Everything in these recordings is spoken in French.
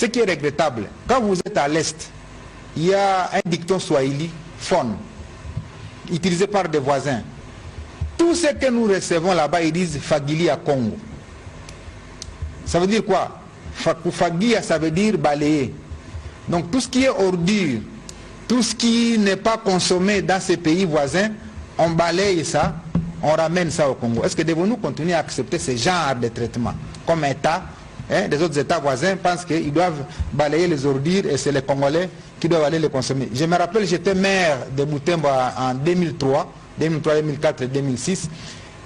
ce qui est regrettable, quand vous êtes à l'Est, il y a un dicton swahili, fon, utilisé par des voisins. Tout ce que nous recevons là-bas, ils disent Fagili à Congo. Ça veut dire quoi? Fagia, ça veut dire balayer. Donc tout ce qui est ordure, tout ce qui n'est pas consommé dans ces pays voisins, on balaye ça, on ramène ça au Congo. Est-ce que devons-nous continuer à accepter ce genre de traitement? Comme État, des autres États voisins pensent qu'ils doivent balayer les ordures et c'est les Congolais qui doivent aller les consommer. Je me rappelle, j'étais maire de Butembo en 2003, 2004 et 2006.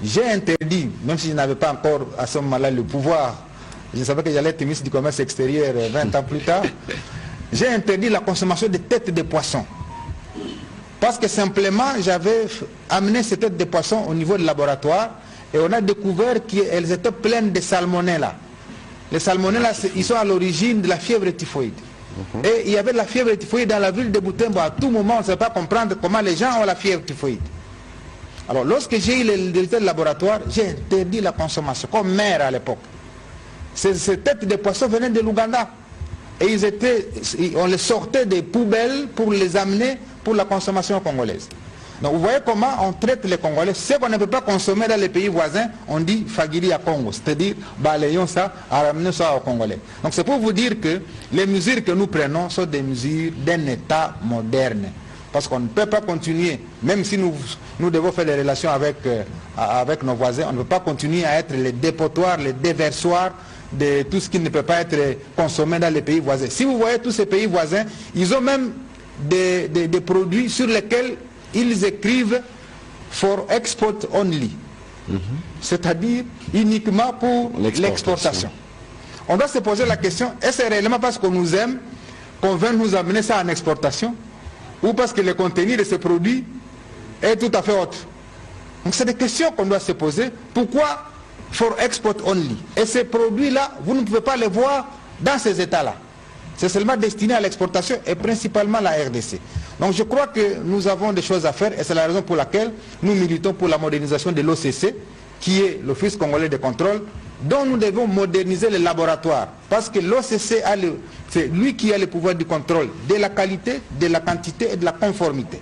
J'ai interdit, même si je n'avais pas encore à ce moment-là le pouvoir, je savais que j'allais être ministre du Commerce extérieur 20 ans plus tard, j'ai interdit la consommation de têtes de poisson. Parce que simplement, j'avais amené ces têtes de poisson au niveau du laboratoire et on a découvert qu'elles étaient pleines de salmonella. Les salmonella, ils sont à l'origine de la fièvre typhoïde. Et il y avait de la fièvre typhoïde dans la ville de Butembo. À tout moment, on ne sait pas comprendre comment les gens ont la fièvre typhoïde. Alors, lorsque j'ai eu les résultats de laboratoire, j'ai interdit la consommation, comme maire à l'époque. Ces têtes de poisson venaient de l'Ouganda. Et on les sortait des poubelles pour les amener pour la consommation congolaise. Donc vous voyez comment on traite les Congolais. Ce qu'on ne peut pas consommer dans les pays voisins, on dit Fagiri à Congo. C'est-à-dire, balayons ça, ramenons ça aux Congolais. Donc c'est pour vous dire que les mesures que nous prenons sont des mesures d'un État moderne. Parce qu'on ne peut pas continuer, même si nous devons faire des relations avec nos voisins, on ne peut pas continuer à être les dépotoirs, les déversoirs de tout ce qui ne peut pas être consommé dans les pays voisins. Si vous voyez tous ces pays voisins, ils ont même des produits sur lesquels ils écrivent « for export only », c'est-à-dire uniquement pour l'exportation. On doit se poser la question, est-ce réellement parce qu'on nous aime qu'on veut nous amener ça en exportation ou parce que le contenu de ces produits est tout à fait autre? Donc c'est des questions qu'on doit se poser. Pourquoi for export only? Et ces produits-là, vous ne pouvez pas les voir dans ces États-là. C'est seulement destiné à l'exportation et principalement la RDC. Donc je crois que nous avons des choses à faire et c'est la raison pour laquelle nous militons pour la modernisation de l'OCC, qui est l'Office congolais de contrôle, dont nous devons moderniser les laboratoires. Parce que l'OCC, c'est lui qui a le pouvoir du contrôle de la qualité, de la quantité et de la conformité.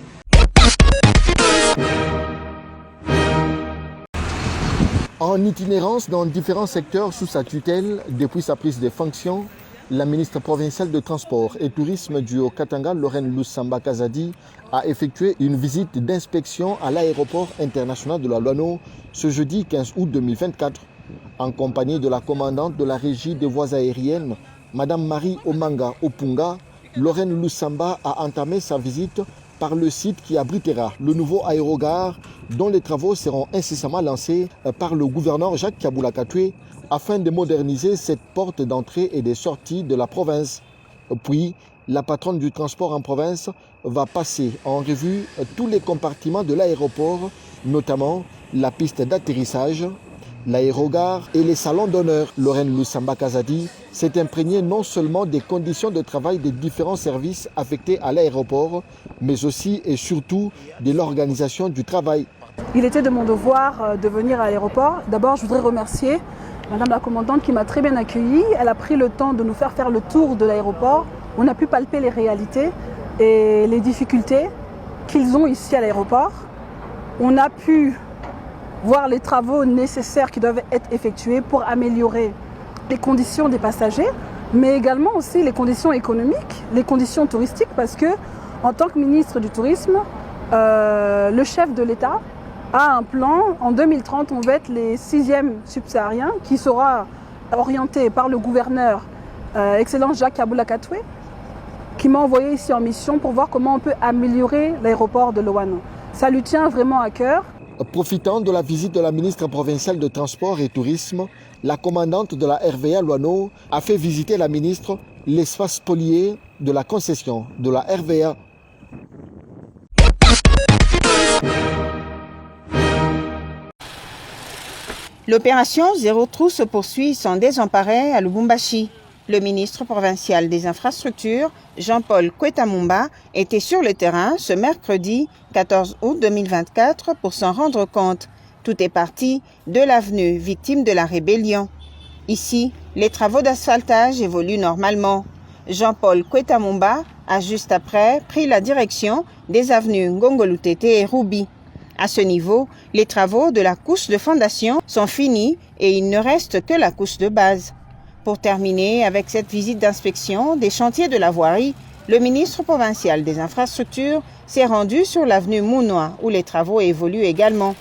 En itinérance dans différents secteurs sous sa tutelle depuis sa prise de fonction, la ministre provinciale de Transport et Tourisme du Haut-Katanga, Lorraine Lusamba Kazadi, a effectué une visite d'inspection à l'aéroport international de la Loano ce jeudi 15 août 2024. En compagnie de la commandante de la régie des voies aériennes, Madame Marie Omanga Opunga, Lorraine Lusamba a entamé sa visite par le site qui abritera le nouveau aérogare dont les travaux seront incessamment lancés par le gouverneur Jacques Kabula Katwe afin de moderniser cette porte d'entrée et de sortie de la province. Puis, la patronne du transport en province va passer en revue tous les compartiments de l'aéroport, notamment la piste d'atterrissage, l'aérogare et les salons d'honneur. Lorraine Lusamba Kazadi s'est imprégnée non seulement des conditions de travail des différents services affectés à l'aéroport, mais aussi et surtout de l'organisation du travail. Il était de mon devoir de venir à l'aéroport. D'abord, je voudrais remercier Madame la commandante qui m'a très bien accueillie. Elle a pris le temps de nous faire le tour de l'aéroport. On a pu palper les réalités et les difficultés qu'ils ont ici à l'aéroport. On a pu voir les travaux nécessaires qui doivent être effectués pour améliorer les conditions des passagers, mais également aussi les conditions économiques, les conditions touristiques, parce que en tant que ministre du Tourisme, le chef de l'État a un plan. En 2030, on va être les 6e subsahariens qui sera orienté par le gouverneur, Excellence Jacques Kabula Katwe, qui m'a envoyé ici en mission pour voir comment on peut améliorer l'aéroport de Loano. Ça lui tient vraiment à cœur. Profitant de la visite de la ministre provinciale de Transport et Tourisme, la commandante de la RVA Loano a fait visiter la ministre l'espace spolié de la concession de la RVA. L'opération Zéro Trou se poursuit sans désemparer à Lubumbashi. Le ministre provincial des Infrastructures, Jean-Paul Kwetamumba, était sur le terrain ce mercredi 14 août 2024 pour s'en rendre compte. Tout est parti de l'avenue victime de la rébellion. Ici, les travaux d'asphaltage évoluent normalement. Jean-Paul Kweta Mumba a juste après pris la direction des avenues Ngongolutete et Ruby. À ce niveau, les travaux de la couche de fondation sont finis et il ne reste que la couche de base. Pour terminer avec cette visite d'inspection des chantiers de la voirie, le ministre provincial des infrastructures s'est rendu sur l'avenue Mounois où les travaux évoluent également.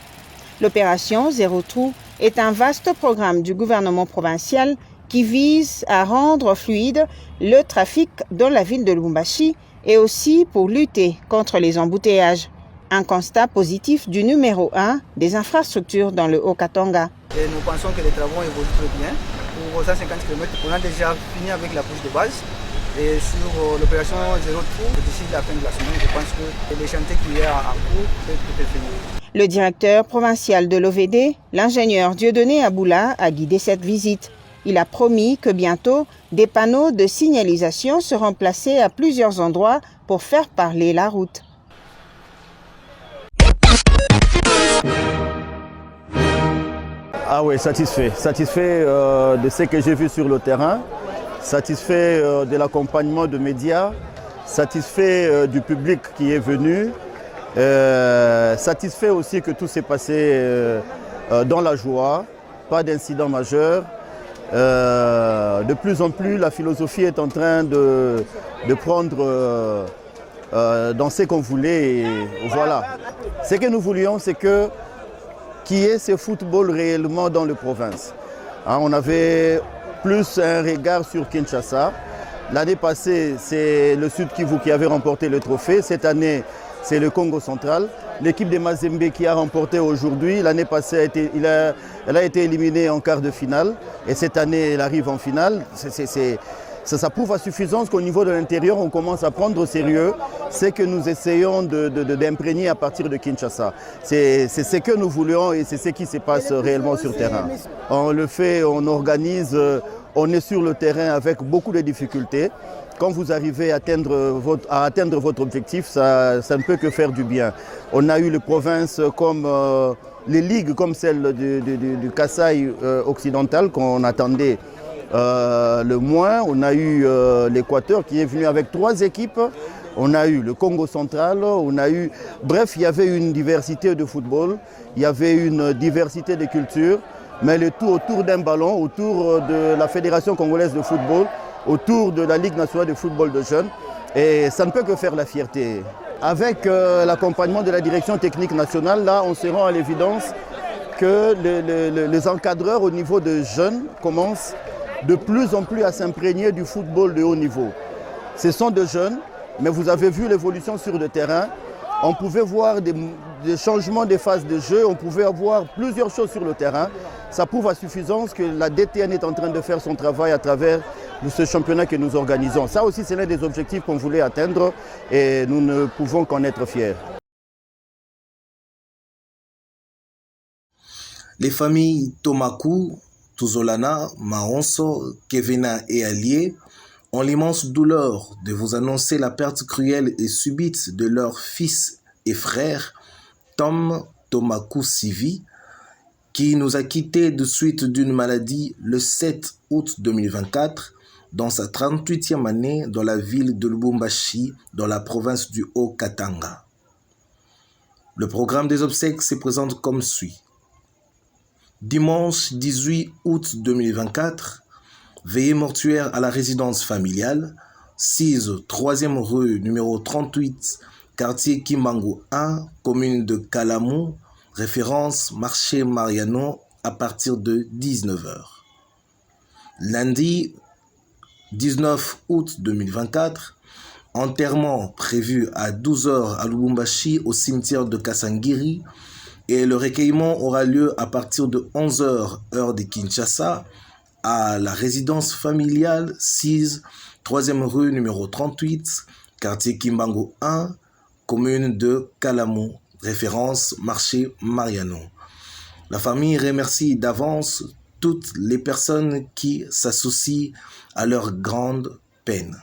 L'opération Zéro Trou est un vaste programme du gouvernement provincial qui vise à rendre fluide le trafic dans la ville de Lubumbashi et aussi pour lutter contre les embouteillages. Un constat positif du numéro 1 des infrastructures dans le Haut-Katanga. Et nous pensons que les travaux évoluent très bien. Pour 150 km, on a déjà fini avec la couche de base. Et sur l'opération Zéro Trou, d'ici la fin de la semaine, je pense que les chantiers qu'il y a en cours peuvent être finis. Le directeur provincial de l'OVD, l'ingénieur Dieudonné Aboula, a guidé cette visite. Il a promis que bientôt, des panneaux de signalisation seront placés à plusieurs endroits pour faire parler la route. Ah oui, satisfait de ce que j'ai vu sur le terrain, satisfait de l'accompagnement de médias, satisfait du public qui est venu, satisfait aussi que tout s'est passé dans la joie, pas d'incident majeur. De plus en plus, la philosophie est en train de prendre dans ce qu'on voulait. Et voilà. Ce que nous voulions, c'est que qu'il y ait ce football réellement dans les provinces. On avait plus un regard sur Kinshasa. L'année passée, c'est le Sud Kivu qui avait remporté le trophée. Cette année, c'est le Congo central. L'équipe de Mazembe qui a remporté aujourd'hui, l'année passée, elle a été éliminée en quart de finale. Et cette année, elle arrive en finale. Ça prouve à suffisance qu'au niveau de l'intérieur, on commence à prendre au sérieux ce que nous essayons d'imprégner à partir de Kinshasa. C'est ce que nous voulions et c'est ce qui se passe réellement sur le terrain. On le fait, on organise, on est sur le terrain avec beaucoup de difficultés. Quand vous arrivez à atteindre votre objectif, ça ne peut que faire du bien. On a eu les provinces comme les ligues comme celle du Kasaï occidental qu'on attendait le moins. On a eu l'Équateur qui est venu avec 3 équipes. On a eu le Congo central. Bref, il y avait une diversité de football, il y avait une diversité de cultures, mais le tout autour d'un ballon, autour de la Fédération congolaise de football, autour de la Ligue nationale de football de jeunes. Et ça ne peut que faire la fierté. Avec l'accompagnement de la direction technique nationale, là, on se rend à l'évidence que les encadreurs au niveau de jeunes commencent de plus en plus à s'imprégner du football de haut niveau. Ce sont des jeunes, mais vous avez vu l'évolution sur le terrain. On pouvait voir des changements de phase de jeu, on pouvait avoir plusieurs choses sur le terrain. Ça prouve à suffisance que la DTN est en train de faire son travail à travers ce championnat que nous organisons. Ça aussi, c'est l'un des objectifs qu'on voulait atteindre et nous ne pouvons qu'en être fiers. Les familles Tomakou, Tuzolana, Maonso, Kevena et Allier ont l'immense douleur de vous annoncer la perte cruelle et subite de leur fils et frère, Tom Tomakou Sivi, qui nous a quittés de suite d'une maladie le 7 août 2024 dans sa 38e année dans la ville de Lubumbashi, dans la province du Haut-Katanga. Le programme des obsèques se présente comme suit. Dimanche 18 août 2024, veillée mortuaire à la résidence familiale, 6 3e rue numéro 38, quartier Kimbangu 1, commune de Kalamou, référence marché Mariano à partir de 19h. Lundi 19 août 2024, enterrement prévu à 12h à Lubumbashi au cimetière de Kasangiri et le recueillement aura lieu à partir de 11h heure de Kinshasa à la résidence familiale 6 3e rue numéro 38, quartier Kimbangu 1, commune de Kalamou, référence marché Mariano. La famille remercie d'avance toutes les personnes qui s'associent à leur grande peine.